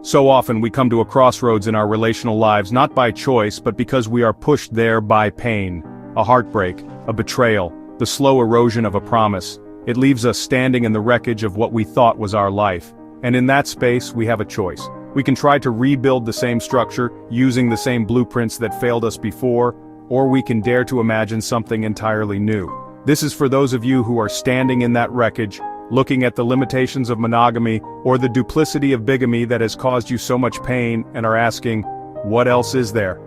So often we come to a crossroads in our relational lives not by choice but because we are pushed there by pain. A heartbreak, a betrayal, the slow erosion of a promise. It leaves us standing in the wreckage of what we thought was our life. And in that space, we have a choice. We can try to rebuild the same structure, using the same blueprints that failed us before, or we can dare to imagine something entirely new. This is for those of you who are standing in that wreckage, looking at the limitations of monogamy or the duplicity of bigamy that has caused you so much pain and are asking, what else is there?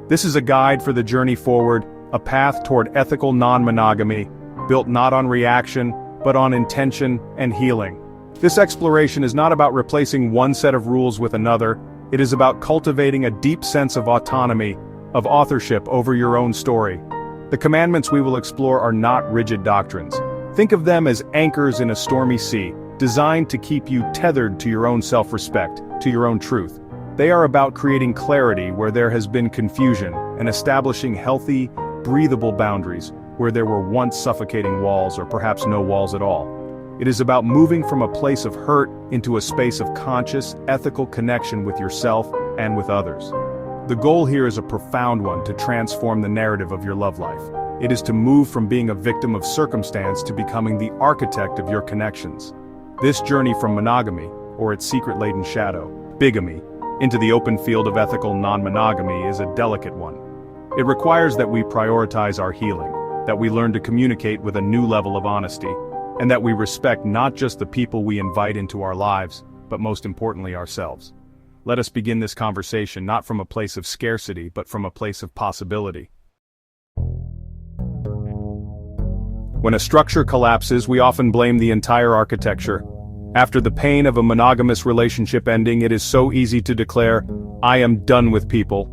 This is a guide for the journey forward, a path toward ethical non-monogamy, built not on reaction, but on intention and healing. This exploration is not about replacing one set of rules with another, it is about cultivating a deep sense of autonomy, of authorship over your own story. The commandments we will explore are not rigid doctrines. Think of them as anchors in a stormy sea, designed to keep you tethered to your own self-respect, to your own truth. They are about creating clarity where there has been confusion, and establishing healthy, breathable boundaries where there were once suffocating walls or perhaps no walls at all. It is about moving from a place of hurt into a space of conscious, ethical connection with yourself and with others. The goal here is a profound one: to transform the narrative of your love life. It is to move from being a victim of circumstance to becoming the architect of your connections. This journey from monogamy, or its secret-laden shadow, bigamy, into the open field of ethical non-monogamy is a delicate one. It requires that we prioritize our healing, that we learn to communicate with a new level of honesty, and that we respect not just the people we invite into our lives, but most importantly ourselves. Let us begin this conversation not from a place of scarcity, but from a place of possibility. When a structure collapses, we often blame the entire architecture. After the pain of a monogamous relationship ending, it is so easy to declare, "I am done with people."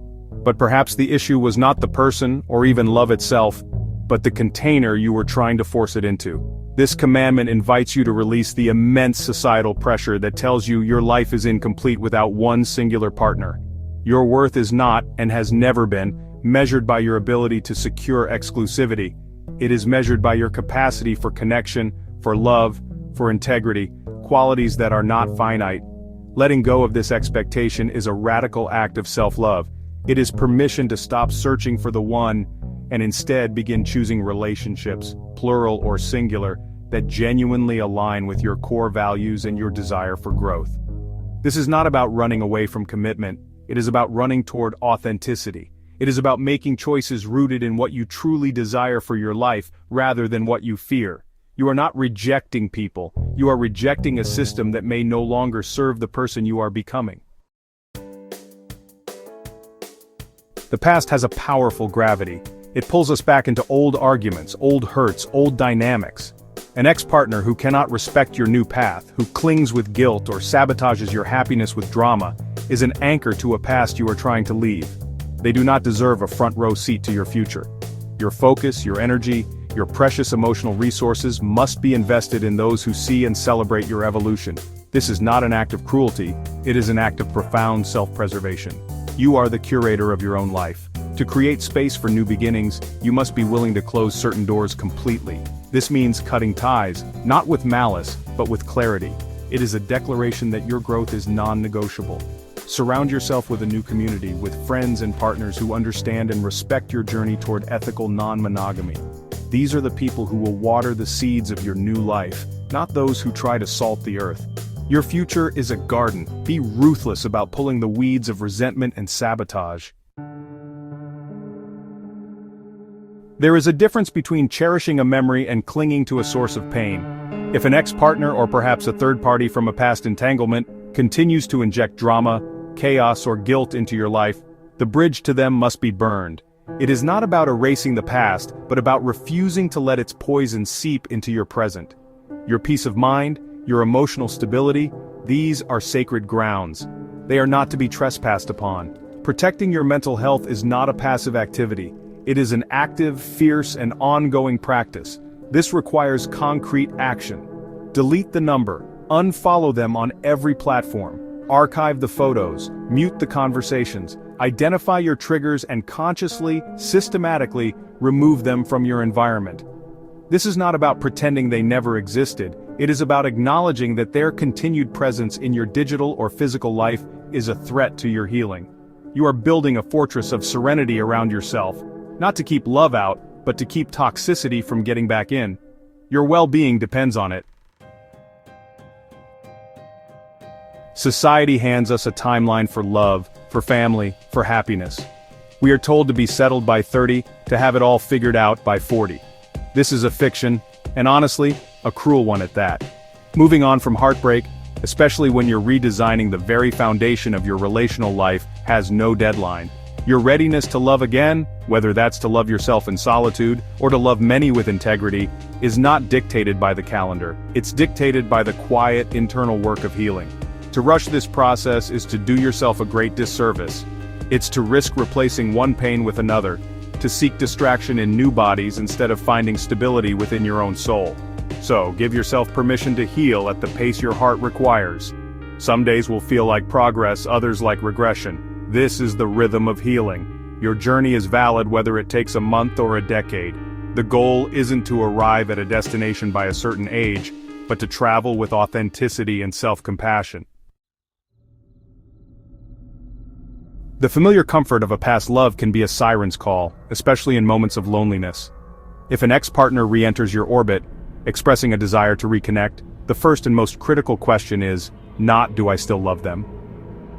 But perhaps the issue was not the person, or even love itself, but the container you were trying to force it into. This commandment invites you to release the immense societal pressure that tells you your life is incomplete without one singular partner. Your worth is not, and has never been, measured by your ability to secure exclusivity. It is measured by your capacity for connection, for love, for integrity, qualities that are not finite. Letting go of this expectation is a radical act of self-love. It is permission to stop searching for the one, and instead begin choosing relationships, plural or singular, that genuinely align with your core values and your desire for growth. This is not about running away from commitment, it is about running toward authenticity. It is about making choices rooted in what you truly desire for your life, rather than what you fear. You are not rejecting people, you are rejecting a system that may no longer serve the person you are becoming. The past has a powerful gravity. It pulls us back into old arguments, old hurts, old dynamics. An ex-partner who cannot respect your new path, who clings with guilt or sabotages your happiness with drama, is an anchor to a past you are trying to leave. They do not deserve a front-row seat to your future. Your focus, your energy, your precious emotional resources must be invested in those who see and celebrate your evolution. This is not an act of cruelty, it is an act of profound self-preservation. You are the curator of your own life. To create space for new beginnings, you must be willing to close certain doors completely. This means cutting ties, not with malice, but with clarity. It is a declaration that your growth is non-negotiable. Surround yourself with a new community, with friends and partners who understand and respect your journey toward ethical non-monogamy. These are the people who will water the seeds of your new life, not those who try to salt the earth. Your future is a garden. Be ruthless about pulling the weeds of resentment and sabotage. There is a difference between cherishing a memory and clinging to a source of pain. If an ex-partner or perhaps a third party from a past entanglement continues to inject drama, chaos, or guilt into your life, the bridge to them must be burned. It is not about erasing the past, but about refusing to let its poison seep into your present. Your peace of mind, your emotional stability, these are sacred grounds. They are not to be trespassed upon. Protecting your mental health is not a passive activity. It is an active, fierce, and ongoing practice. This requires concrete action. Delete the number, unfollow them on every platform, archive the photos, mute the conversations, identify your triggers and consciously, systematically, remove them from your environment. This is not about pretending they never existed, it is about acknowledging that their continued presence in your digital or physical life is a threat to your healing. You are building a fortress of serenity around yourself, not to keep love out, but to keep toxicity from getting back in. Your well-being depends on it. Society hands us a timeline for love, for family, for happiness. We are told to be settled by 30, to have it all figured out by 40. This is a fiction, and honestly, a cruel one at that. Moving on from heartbreak, especially when you're redesigning the very foundation of your relational life, has no deadline. Your readiness to love again, whether that's to love yourself in solitude, or to love many with integrity, is not dictated by the calendar. It's dictated by the quiet, internal work of healing. To rush this process is to do yourself a great disservice. It's to risk replacing one pain with another, to seek distraction in new bodies instead of finding stability within your own soul. So, give yourself permission to heal at the pace your heart requires. Some days will feel like progress, others like regression. This is the rhythm of healing. Your journey is valid whether it takes a month or a decade. The goal isn't to arrive at a destination by a certain age, but to travel with authenticity and self-compassion. The familiar comfort of a past love can be a siren's call, especially in moments of loneliness. If an ex-partner re-enters your orbit, expressing a desire to reconnect, the first and most critical question is, not do I still love them?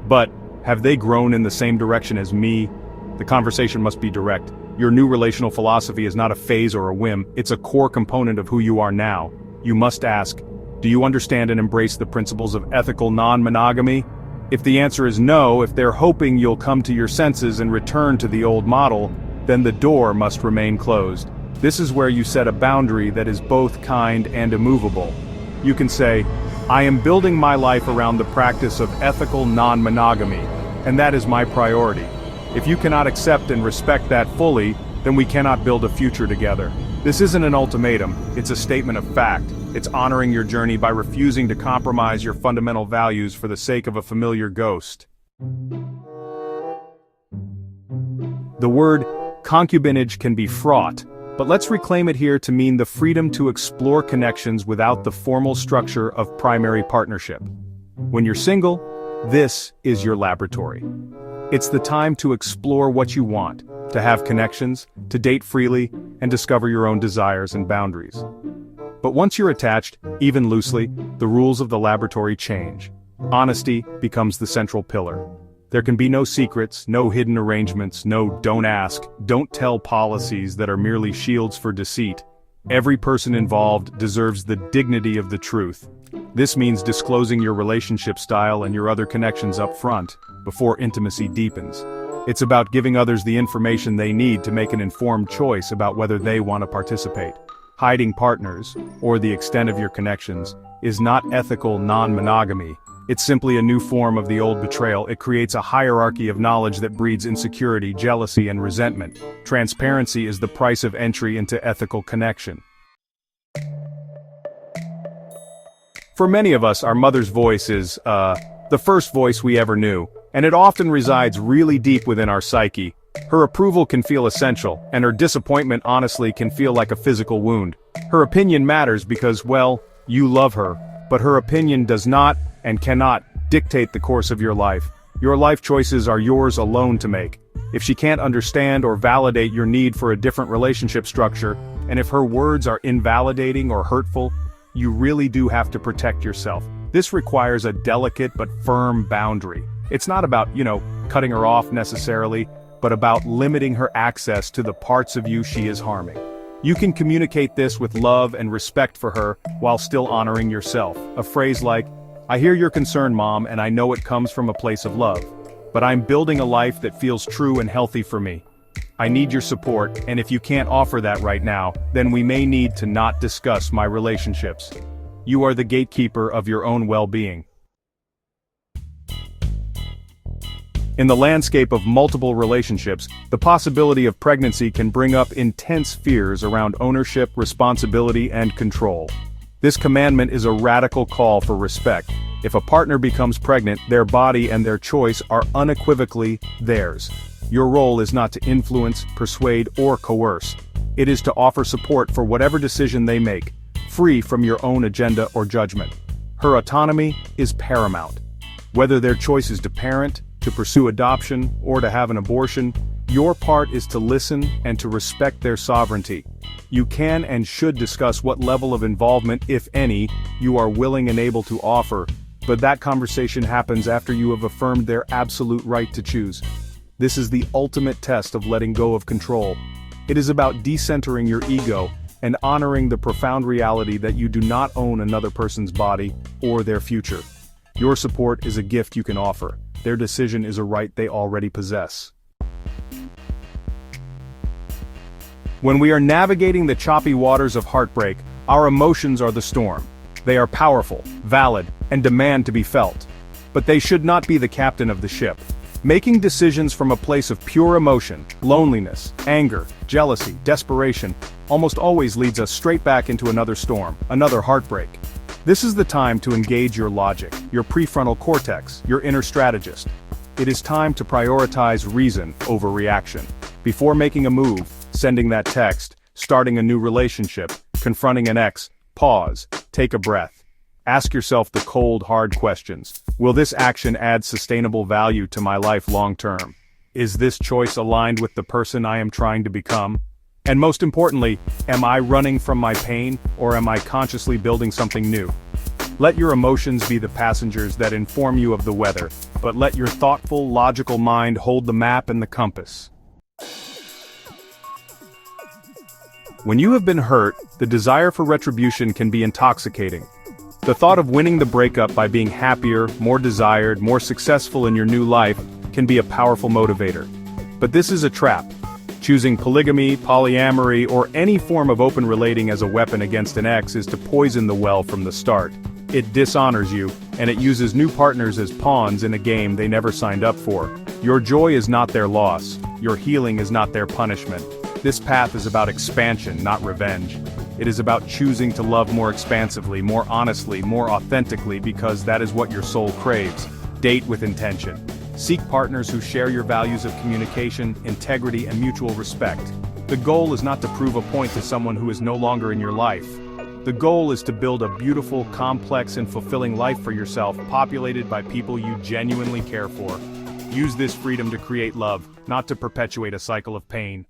But, have they grown in the same direction as me? The conversation must be direct. Your new relational philosophy is not a phase or a whim, it's a core component of who you are now. You must ask, do you understand and embrace the principles of ethical non-monogamy? If the answer is no, if they're hoping you'll come to your senses and return to the old model, then the door must remain closed. This is where you set a boundary that is both kind and immovable. You can say, I am building my life around the practice of ethical non-monogamy, and that is my priority. If you cannot accept and respect that fully, then we cannot build a future together. This isn't an ultimatum, it's a statement of fact. It's honoring your journey by refusing to compromise your fundamental values for the sake of a familiar ghost. The word concubinage can be fraught, but let's reclaim it here to mean the freedom to explore connections without the formal structure of primary partnership. When you're single, this is your laboratory. It's the time to explore what you want, to have connections, to date freely, and discover your own desires and boundaries. But once you're attached, even loosely, the rules of the laboratory change. Honesty becomes the central pillar. There can be no secrets, no hidden arrangements, no don't ask, don't tell policies that are merely shields for deceit. Every person involved deserves the dignity of the truth. This means disclosing your relationship style and your other connections up front, before intimacy deepens. It's about giving others the information they need to make an informed choice about whether they want to participate. Hiding partners, or the extent of your connections, is not ethical non-monogamy. It's simply a new form of the old betrayal. It creates a hierarchy of knowledge that breeds insecurity, jealousy, and resentment. Transparency is the price of entry into ethical connection. For many of us, our mother's voice is, the first voice we ever knew, and it often resides really deep within our psyche. Her approval can feel essential, and her disappointment honestly can feel like a physical wound. Her opinion matters because, well, you love her, but her opinion does not and cannot dictate the course of your life. Your life choices are yours alone to make. If she can't understand or validate your need for a different relationship structure, and if her words are invalidating or hurtful, you really do have to protect yourself. This requires a delicate but firm boundary. It's not about, cutting her off necessarily, but about limiting her access to the parts of you she is harming. You can communicate this with love and respect for her while still honoring yourself. A phrase like, I hear your concern, Mom, and I know it comes from a place of love, but I'm building a life that feels true and healthy for me. I need your support, and if you can't offer that right now, then we may need to not discuss my relationships. You are the gatekeeper of your own well-being. In the landscape of multiple relationships, the possibility of pregnancy can bring up intense fears around ownership, responsibility, and control. This commandment is a radical call for respect. If a partner becomes pregnant, their body and their choice are unequivocally theirs. Your role is not to influence, persuade, or coerce. It is to offer support for whatever decision they make, free from your own agenda or judgment. Her autonomy is paramount. Whether their choice is to parent, to pursue adoption, or to have an abortion, your part is to listen and to respect their sovereignty. You can and should discuss what level of involvement, if any, you are willing and able to offer, but that conversation happens after you have affirmed their absolute right to choose. This is the ultimate test of letting go of control. It is about decentering your ego and honoring the profound reality that you do not own another person's body or their future. Your support is a gift you can offer. Their decision is a right they already possess. When we are navigating the choppy waters of heartbreak, our emotions are the storm. They are powerful, valid, and demand to be felt. But they should not be the captain of the ship. Making decisions from a place of pure emotion, loneliness, anger, jealousy, desperation, almost always leads us straight back into another storm, another heartbreak. This is the time to engage your logic, your prefrontal cortex, your inner strategist. It is time to prioritize reason over reaction. Before making a move, sending that text, starting a new relationship, confronting an ex, pause, take a breath. Ask yourself the cold, hard questions. Will this action add sustainable value to my life long term? Is this choice aligned with the person I am trying to become? And most importantly, am I running from my pain, or am I consciously building something new? Let your emotions be the passengers that inform you of the weather, but let your thoughtful, logical mind hold the map and the compass. When you have been hurt, the desire for retribution can be intoxicating. The thought of winning the breakup by being happier, more desired, more successful in your new life can be a powerful motivator. But this is a trap. Choosing polygamy, polyamory, or any form of open relating as a weapon against an ex is to poison the well from the start. It dishonors you, and it uses new partners as pawns in a game they never signed up for. Your joy is not their loss. Your healing is not their punishment. This path is about expansion, not revenge. It is about choosing to love more expansively, more honestly, more authentically, because that is what your soul craves. Date with intention. Seek partners who share your values of communication, integrity, and mutual respect. The goal is not to prove a point to someone who is no longer in your life. The goal is to build a beautiful, complex, and fulfilling life for yourself, populated by people you genuinely care for. Use this freedom to create love, not to perpetuate a cycle of pain.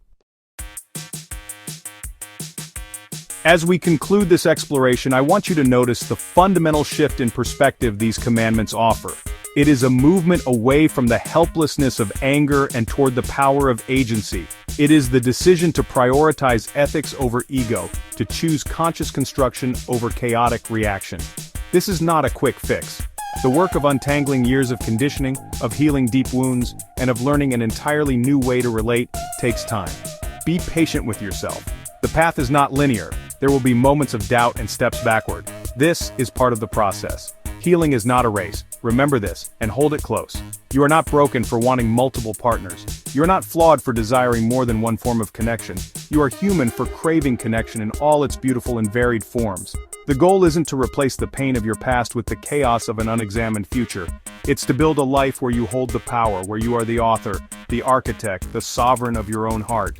As we conclude this exploration, I want you to notice the fundamental shift in perspective these commandments offer. It is a movement away from the helplessness of anger and toward the power of agency. It is the decision to prioritize ethics over ego, to choose conscious construction over chaotic reaction. This is not a quick fix. The work of untangling years of conditioning, of healing deep wounds, and of learning an entirely new way to relate takes time. Be patient with yourself. The path is not linear. There will be moments of doubt and steps backward. This is part of the process. Healing is not a race. Remember this, and hold it close. You are not broken for wanting multiple partners. You are not flawed for desiring more than one form of connection. You are human for craving connection in all its beautiful and varied forms. The goal isn't to replace the pain of your past with the chaos of an unexamined future. It's to build a life where you hold the power, where you are the author, the architect, the sovereign of your own heart.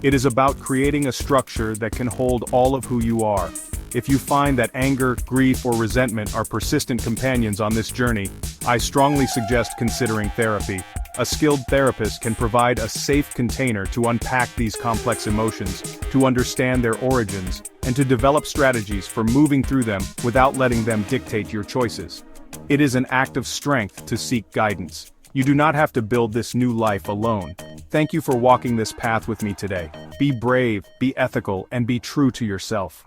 It is about creating a structure that can hold all of who you are. If you find that anger, grief, or resentment are persistent companions on this journey, I strongly suggest considering therapy. A skilled therapist can provide a safe container to unpack these complex emotions, to understand their origins, and to develop strategies for moving through them without letting them dictate your choices. It is an act of strength to seek guidance. You do not have to build this new life alone. Thank you for walking this path with me today. Be brave, be ethical, and be true to yourself.